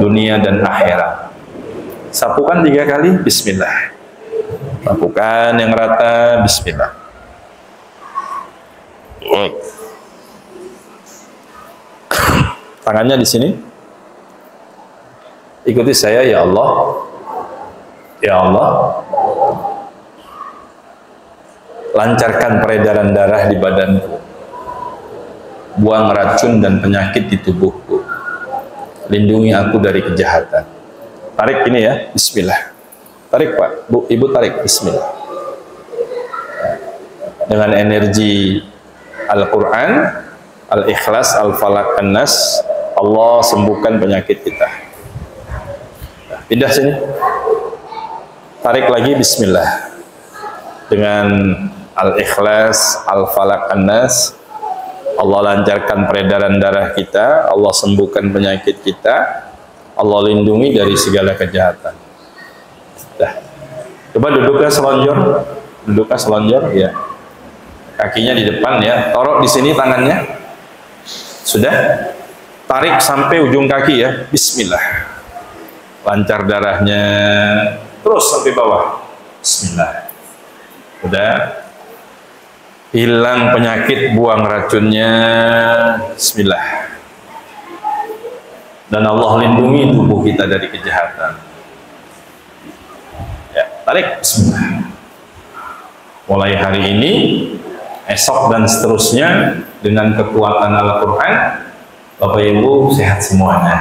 dunia dan akhirat. Sapukan 3 kali. Bismillah. Sapukan yang rata. Bismillah. Tangannya di sini. Ikuti saya. Ya Allah. Ya Allah, lancarkan peredaran darah di badanku, buang racun dan penyakit di tubuhku, lindungi aku dari kejahatan. Tarik ini ya, bismillah. Tarik Pak, Bu, Ibu tarik, bismillah. Dengan energi Al-Quran, Al-Ikhlas, Al-Falaq, An-Nas, Allah sembuhkan penyakit kita. Pindah sini. Tarik lagi, bismillah. Dengan Al-Ikhlas, Al-Falaq, An-Nas, Allah lancarkan peredaran darah kita, Allah sembuhkan penyakit kita, Allah lindungi dari segala kejahatan. Dah. Coba duduknya selonjor. Duduknya selonjor, ya. Kakinya di depan ya. Taruh di sini tangannya. Sudah? Tarik sampai ujung kaki ya. Bismillah. Lancar darahnya. Terus sampai bawah. Bismillah. Udah. Hilang penyakit, buang racunnya. Bismillah. Dan Allah lindungi tubuh kita dari kejahatan. Ya, tarik. Bismillah. Mulai hari ini, esok dan seterusnya, dengan kekuatan Al-Quran, Bapak Ibu sehat semuanya.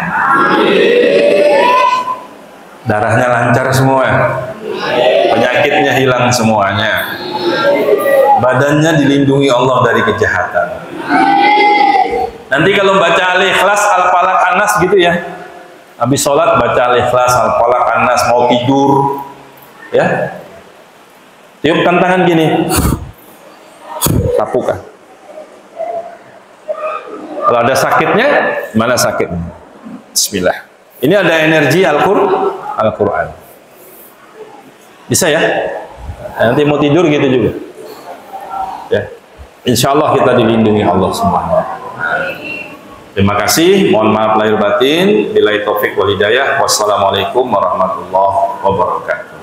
Darahnya lancar semua, penyakitnya hilang semuanya, badannya dilindungi Allah dari kejahatan. Nanti kalau baca Al-Ikhlas, Al-Falaq, An-Nas gitu ya, habis sholat baca Al-Ikhlas, Al-Falaq, An-Nas, mau tidur ya, tiupkan tangan gini, sapukan. Kalau ada sakitnya, mana sakitnya? Bismillah. Ini ada energi Al-Quran. Bisa ya? Nanti mau tidur gitu juga. Ya. Insya Allah kita dilindungi Allah semuanya. Terima kasih. Mohon maaf lahir batin. Billahi taufik wal hidayah. Wassalamualaikum warahmatullahi wabarakatuh.